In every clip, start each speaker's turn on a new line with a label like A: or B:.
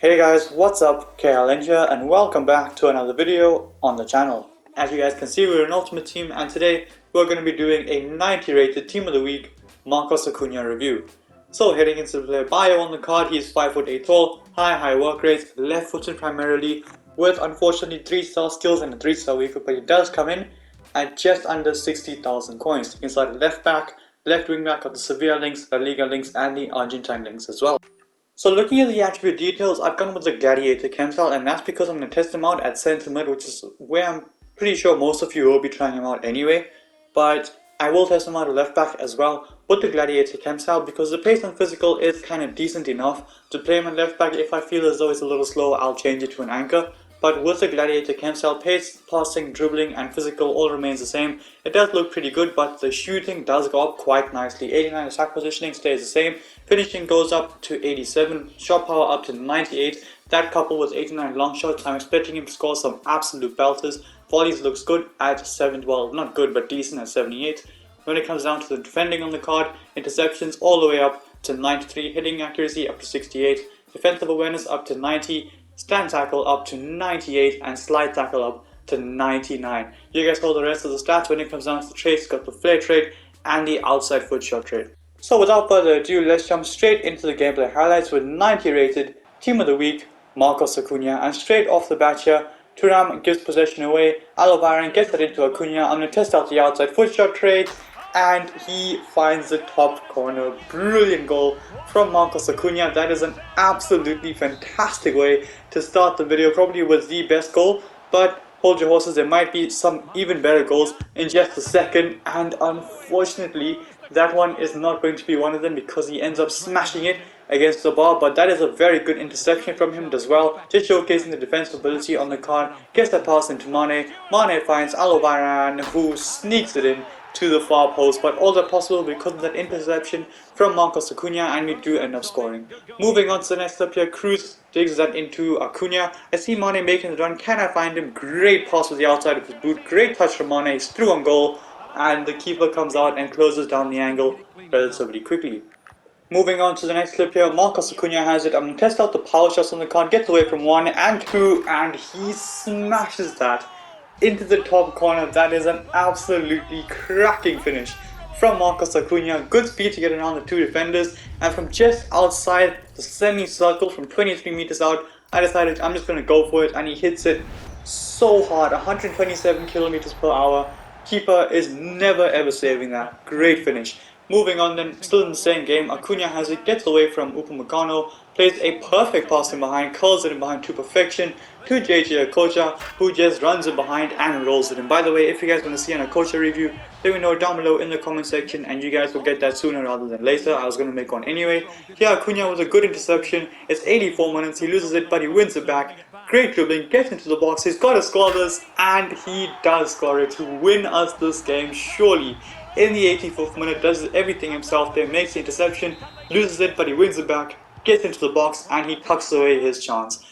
A: Hey guys, what's up? KLN here and welcome back to another video on the channel. As you guys can see, we're an ultimate team and today we're going to be doing a 90 rated team of the week Marcos Acuña review. So heading into the player bio on the card, he's 5'8" tall, high work rate, left footed primarily, with unfortunately 3-star skills and a 3-star weaker, but he does come in at just under 60,000 coins. Inside left back, left wing back of the Sevilla links, La Liga links and the Argentine links as well. So looking at the attribute details, I've gone with the Gladiator chem style, and that's because I'm going to test him out at centre mid, which is where I'm pretty sure most of you will be trying him out anyway. But I will test him out at left back as well with the Gladiator chem style because the pace and physical is kind of decent enough to play him at left back. If I feel as though it's a little slow, I'll change it to an anchor. But with the Gladiator chem style, pace, passing, dribbling and physical all remains the same. It does look pretty good, but the shooting does go up quite nicely. 89 attack positioning stays the same, finishing goes up to 87, shot power up to 98. That coupled with 89 long shots, I'm expecting him to score some absolute belters. Volleys looks good at 7, well not good but decent at 78. When it comes down to the defending on the card, interceptions all the way up to 93, hitting accuracy up to 68, defensive awareness up to 90, stand tackle up to 98 and slide tackle up to 99. You guys hold the rest of the stats. When it comes down to the trades, got the flare trade and the outside foot shot trade. So without further ado, let's jump straight into the gameplay highlights with 90 rated team of the week Marcos Acuña. And straight off the bat here, Thuram gives possession away, Alvaran gets it into Acuña. I'm going to test out the outside foot shot trade and he finds the top corner. Brilliant goal from Marcos Acuña. That is an absolutely fantastic way to start the video, probably with the best goal, but hold your horses, there might be some even better goals in just a second, and unfortunately that one is not going to be one of them because he ends up smashing it against the bar. But that is a very good interception from him as well, just showcasing the defensive ability on the card. Gets that pass into Mane, Mane finds Alvaran who sneaks it in to the far post, but all that possible because of that interception from Marcos Acuña, and we do end up scoring. Moving on to the next step here, Cruz digs that into Acuña. I see Mane making the run, can I find him? Great pass with the outside of his boot, great touch from Mane, he's through on goal, and the keeper comes out and closes down the angle relatively quickly. Moving on to the next clip here, Marcos Acuña has it. I'm going to test out the power shots on the card, gets away from 1 and 2, and he smashes that into the top corner. That is an absolutely cracking finish from Marcos Acuña. Good speed to get around the two defenders, and from just outside the semicircle from 23 meters out, I decided I'm just going to go for it, and he hits it so hard, 127 kilometers per hour. Keeper is never ever saving that. Great finish. Moving on then, still in the same game, Acuña has it, gets away from Upamecano, plays a perfect pass in behind, curls it in behind to perfection to JJ Acuña, who just runs it behind and rolls it in. By the way, if you guys want to see an Acuña review, let me know down below in the comment section and you guys will get that sooner rather than later. I was going to make one anyway. Yeah, Acuña was a good interception. It's 84 minutes, he loses it but he wins it back. Great dribbling, gets into the box, he's got to score this, and he does score it to win us this game surely. In the 84th minute, does everything himself there, makes the interception, loses it but he wins it back, gets into the box and he tucks away his chance.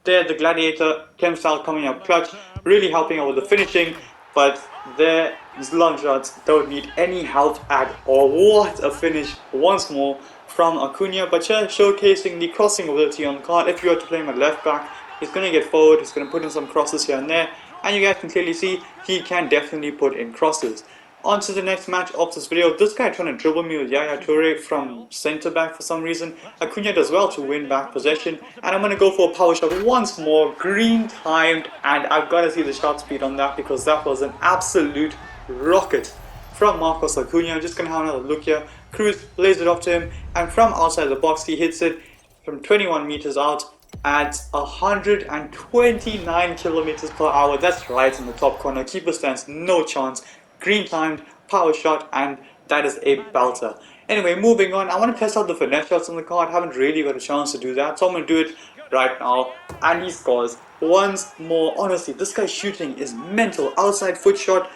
A: There the Gladiator chem style coming up clutch, really helping out with the finishing, but there his long shots don't need any help at all. What a finish once more from Acuña, but yeah, showcasing the crossing ability on the card. If you were to play him at left back, he's going to get forward, he's going to put in some crosses here and there, and you guys can clearly see he can definitely put in crosses. On to the next match of this video. This guy trying to dribble me with Yaya Toure from centre back for some reason. Acuña does well to win back possession, and I'm going to go for a power shot once more, green timed, and I've got to see the shot speed on that because that was an absolute rocket from Marcos Acuña. I'm just going to have another look here. Cruz lays it off to him, and from outside the box he hits it from 21 meters out at 129 kilometers per hour. That's right in the top corner. Keeper stands no chance. Green timed, power shot, and that is a belter. Anyway, moving on, I want to test out the finesse shots on the card. Haven't really got a chance to do that, so I'm going to do it right now. And he scores once more. Honestly, this guy's shooting is mental. Outside foot shot,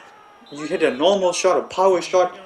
A: you hit a normal shot, a power shot,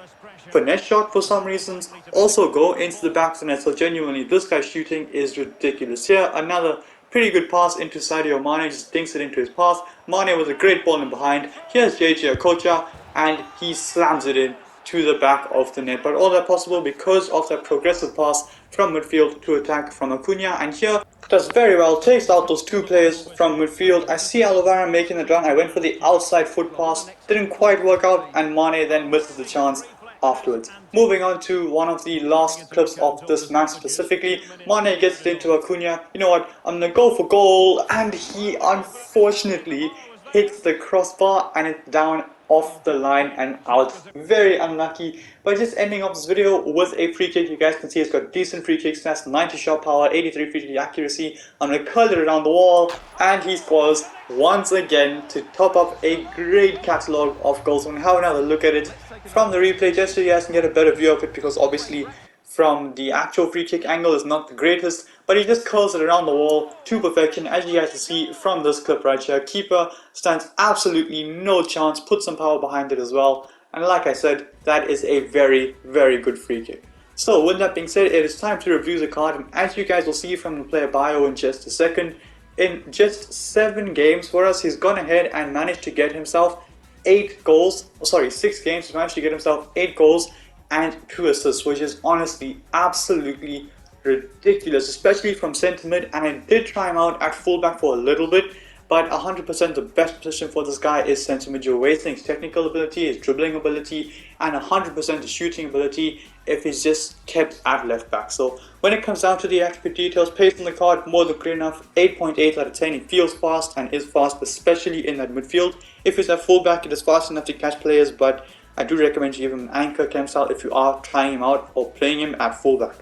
A: finesse shot for some reasons, also go into the back of the net. So genuinely, this guy's shooting is ridiculous. Here, another pretty good pass into Sadio Mane, just dinks it into his path. Mane with a great ball in behind. Here's JJ Acuña, and he slams it in to the back of the net. But all that possible because of that progressive pass from midfield to attack from Acuña. And here Does very well, takes out those two players from midfield. I see Alvaro making the run. I went for the outside foot pass, didn't quite work out, and Mane then misses the chance afterwards. Moving on to one of the last clips of this match specifically, Mane gets it into Acuña. You know what, I'm gonna go for goal, and he unfortunately hits the crossbar and it's down off the line and out. Very unlucky, but just ending off this video with a free kick. You guys can see it's got decent free kick stats, 90 shot power, 83 free kick accuracy. I'm going to curl it around the wall, and he scores once again to top up a great catalogue of goals. I'm going to have another look at it from the replay just so you guys can get a better view of it, because obviously from the actual free kick angle is not the greatest, but he just curls it around the wall to perfection. As you guys can see from this clip right here, keeper stands absolutely no chance, put some power behind it as well, and like I said, that is a very, very good free kick. So with that being said, it is time to review the card, and as you guys will see from the player bio in just a second, in just 7 games for us, he's gone ahead and managed to get himself 6 games, he's managed to get himself 8 goals and 2 assists, which is honestly absolutely ridiculous, especially from centre mid. And I did try him out at fullback for a little bit, but 100% the best position for this guy is centre mid. You're wasting his technical ability, his dribbling ability, and 100% his shooting ability if he's just kept at left back. So when it comes down to the attribute details, pace on the card, more than clear enough, 8.8 out of 10. He feels fast and is fast, especially in that midfield. If he's at fullback, it is fast enough to catch players, but I do recommend you give him an anchor cam style if you are trying him out or playing him at fullback.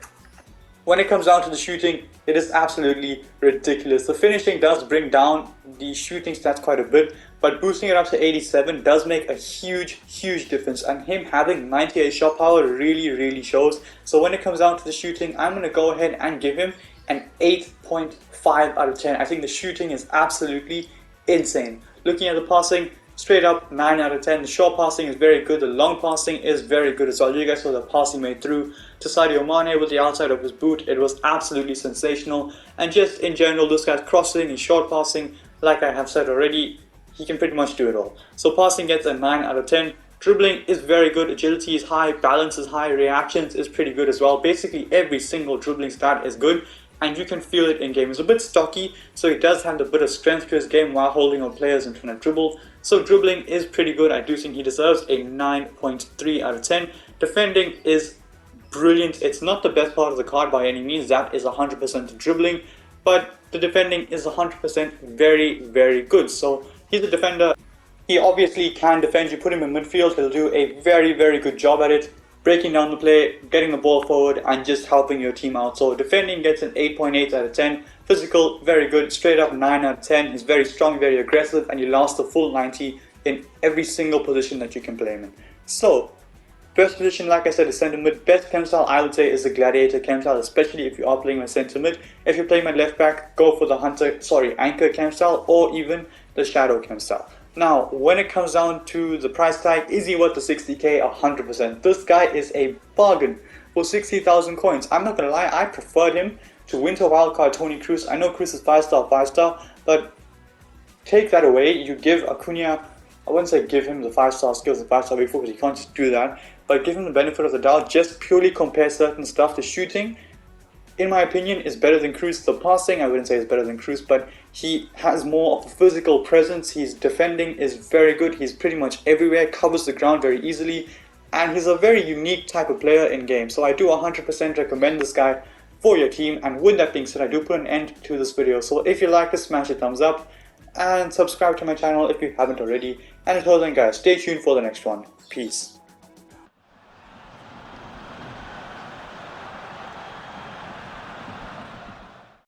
A: When it comes down to the shooting, it is absolutely ridiculous. The finishing does bring down the shooting stats quite a bit, but boosting it up to 87 does make a huge difference, and him having 98 shot power really shows. So when it comes down to the shooting, I'm going to go ahead and give him an 8.5 out of 10. I think the shooting is absolutely insane. Looking at the passing, straight up 9 out of 10. The short passing is very good. The long passing is very good as well. You guys saw the pass he made through to Sadio Mane with the outside of his boot. It was absolutely sensational. And just in general, this guy's crossing and short passing, like I have said already, he can pretty much do it all. So passing gets a 9 out of 10. Dribbling is very good. Agility is high. Balance is high. Reactions is pretty good as well. Basically every single dribbling stat is good, and you can feel it in game. It's a bit stocky, so he does have a bit of strength to his game while holding on players and trying to dribble. So dribbling is pretty good. I do think he deserves a 9.3 out of 10. Defending is brilliant. It's not the best part of the card by any means. That is 100% the dribbling, but the defending is 100% very good. So he's a defender. He obviously can defend. You put him in midfield, he'll do a very good job at it, breaking down the play, getting the ball forward, and just helping your team out. So defending gets an 8.8 out of 10. Physical, very good, straight up 9 out of 10. He's very strong, very aggressive, and he lasts the full 90 in every single position that you can play him in. So best position, like I said, is centre mid. Best cam style, I would say, is the gladiator cam style, especially if you are playing with centre mid. If you're playing at left back, go for the anchor cam style, or even the shadow cam style. Now, when it comes down to the price tag, is he worth the 60k? 100%. This guy is a bargain for 60,000 coins. I'm not gonna lie, I preferred him to Winter Wildcard Toni Kroos. I know Kroos is 5-star, but take that away. You give Acuña, I wouldn't say give him the 5-star skills, the 5-star before, because he can't just do that, but give him the benefit of the doubt. Just purely compare certain stuff. The shooting, in my opinion, is better than Kroos. The passing, I wouldn't say is better than Kroos, but he has more of a physical presence. His defending is very good. He's pretty much everywhere, covers the ground very easily, and he's a very unique type of player in game. So I do 100% recommend this guy for your team. And with that being said, I do put an end to this video. So if you like this, smash a thumbs up and subscribe to my channel if you haven't already. And until then guys, stay tuned for the next one. Peace.